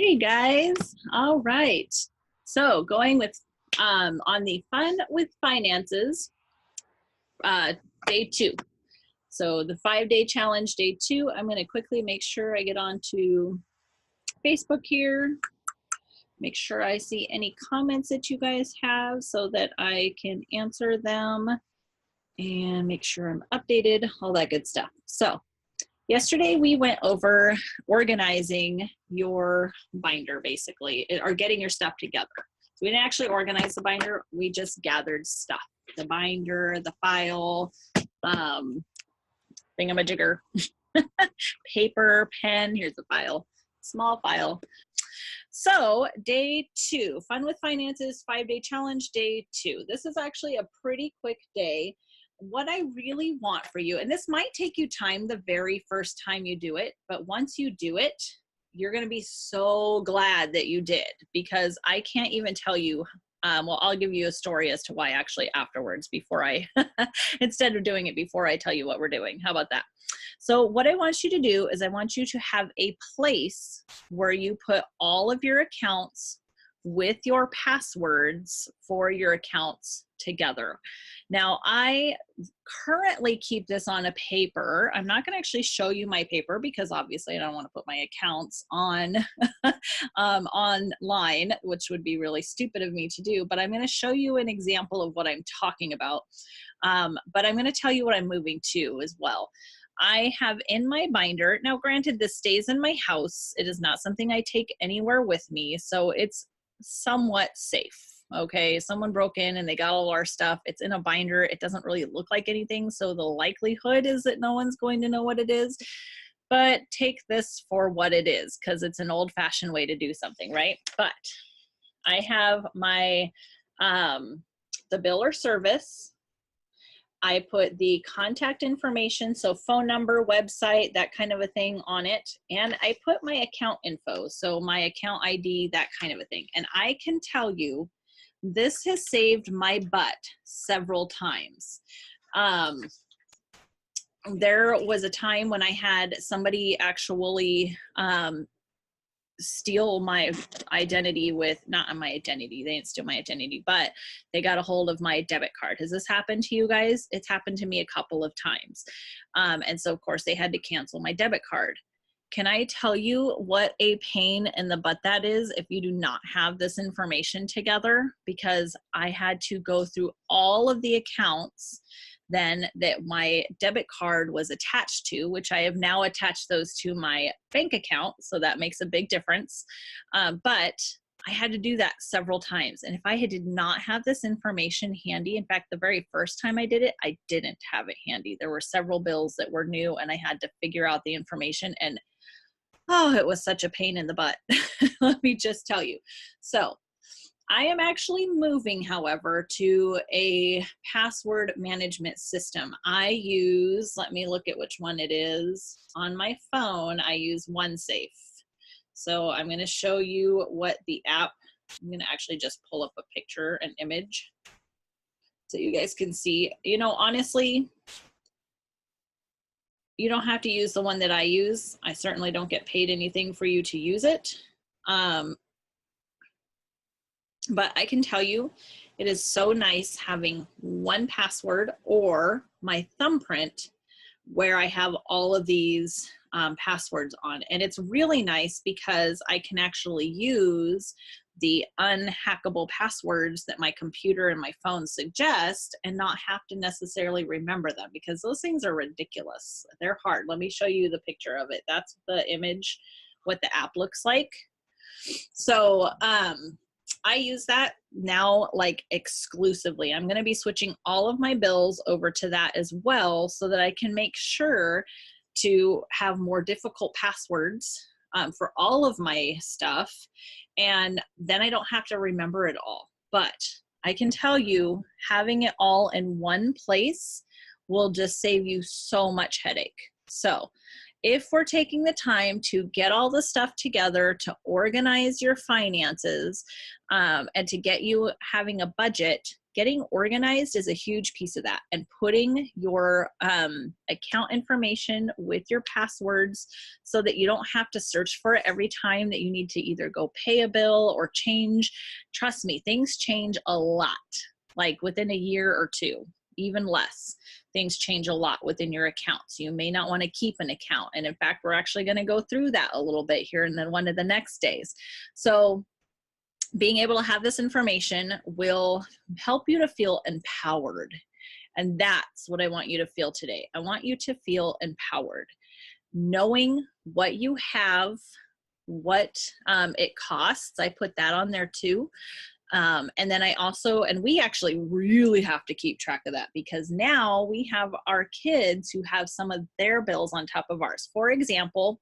Hey guys, all right. So going with on the Fun with Finances, day 2. So the 5-day challenge, day 2. I'm going to quickly make sure I get onto Facebook here. Make sure I see any comments that you guys have so that I can answer them and make sure I'm updated, all that good stuff. So yesterday we went over organizing your binder, basically, or getting your stuff together. So we didn't actually organize the binder, we just gathered stuff. The binder, the file, thingamajigger, paper, pen, here's the file, small file. So day 2, Fun with Finances, 5-day challenge, day 2. This is actually a pretty quick day. What I really want for you, and this might take you time the very first time you do it, but once you do it, you're going to be so glad that you did, because I can't even tell you, well, I'll give you a story as to why actually afterwards, before I, instead of doing it before I tell you what we're doing. How about that? So what I want you to do is I want you to have a place where you put all of your accounts with your passwords for your accounts together. Now, I currently keep this on a paper. I'm not going to actually show you my paper because obviously I don't want to put my accounts on online, which would be really stupid of me to do, but I'm going to show you an example of what I'm talking about. But I'm going to tell you what I'm moving to as well. I have in my binder, now granted this stays in my house, it is not something I take anywhere with me, so it's somewhat safe. Okay, someone broke in and they got all our stuff. It's in a binder. It doesn't really look like anything, so the likelihood is that no one's going to know what it is. But take this for what it is, because it's an old-fashioned way to do something, right? But I have my the bill or service. I put the contact information, so phone number, website, that kind of a thing on it. And I put my account info, so my account ID, that kind of a thing. And I can tell you, this has saved my butt several times. There was a time when I had somebody actually steal my identity with, not my identity, they didn't steal my identity, but they got a hold of my debit card. Has this happened to you guys? It's happened to me a couple of times. And so of course they had to cancel my debit card. Can I tell you what a pain in the butt that is if you do not have this information together? Because I had to go through all of the accounts then that my debit card was attached to, which I have now attached those to my bank account, so that makes a big difference. But I had to do that several times. And if I did not have this information handy, in fact, the very first time I did it, I didn't have it handy. There were several bills that were new and I had to figure out the information, and oh, it was such a pain in the butt. Let me just tell you. So I am actually moving, however, to a password management system. I use, let me look at which one it is. On my phone, I use OneSafe. So I'm going to show you what the app, I'm going to actually just pull up a picture, an image, so you guys can see. You know, honestly, you don't have to use the one that I use. I certainly don't get paid anything for you to use it. But I can tell you, it is so nice having one password or my thumbprint where I have all of these passwords on. And it's really nice because I can actually use the unhackable passwords that my computer and my phone suggest and not have to necessarily remember them, because those things are ridiculous. They're hard. Let me show you the picture of it. That's the image, what the app looks like. So I use that now like exclusively. I'm going to be switching all of my bills over to that as well, so that I can make sure to have more difficult passwords for all of my stuff. And then I don't have to remember it all. But I can tell you, having it all in one place will just save you so much headache. So if we're taking the time to get all the stuff together, to organize your finances, and to get you having a budget, Getting organized is a huge piece of that, and putting your account information with your passwords so that you don't have to search for it every time that you need to either go pay a bill or change. Trust me, things change a lot, like within a year or two, even less. Things change a lot within your accounts. You may not want to keep an account. And in fact, we're actually going to go through that a little bit here in one of the next days. So being able to have this information will help you to feel empowered. And that's what I want you to feel today. I want you to feel empowered. Knowing what you have, what it costs. I put that on there too. And then I also, and we actually really have to keep track of that, because now we have our kids who have some of their bills on top of ours. For example,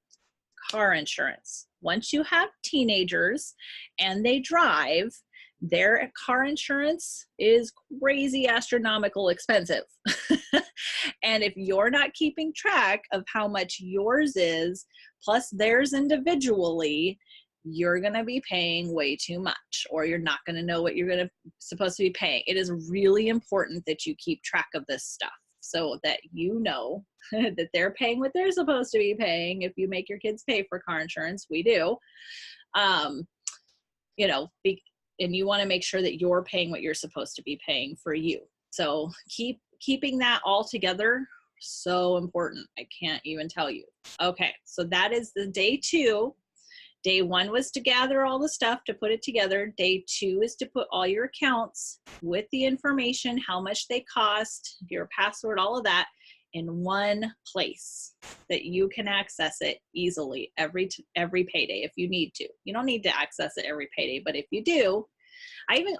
car insurance. Once you have teenagers and they drive, their car insurance is crazy astronomical expensive. And if you're not keeping track of how much yours is, plus theirs individually, you're going to be paying way too much, or you're not going to know what you're supposed to be paying. It is really important that you keep track of this stuff so that you know that they're paying what they're supposed to be paying. If you make your kids pay for car insurance, we do, you know, and you want to make sure that you're paying what you're supposed to be paying for you. So keeping that all together, so important. I can't even tell you. Okay, so that is the day 2. Day 1 was to gather all the stuff to put it together. Day 2 is to put all your accounts with the information, how much they cost, your password, all of that in one place that you can access it easily every payday if you need to. You don't need to access it every payday, but if you do,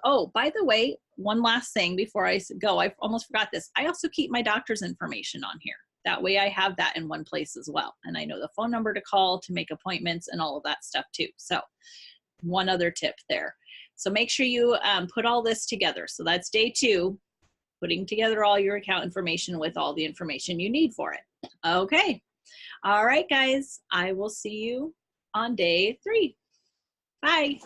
oh, by the way, one last thing before I go, I almost forgot this. I also keep my doctor's information on here. That way I have that in one place as well. And I know the phone number to call to make appointments and all of that stuff too. So one other tip there. So make sure you put all this together. So that's day 2, putting together all your account information with all the information you need for it. Okay. All right, guys. I will see you on day 3. Bye.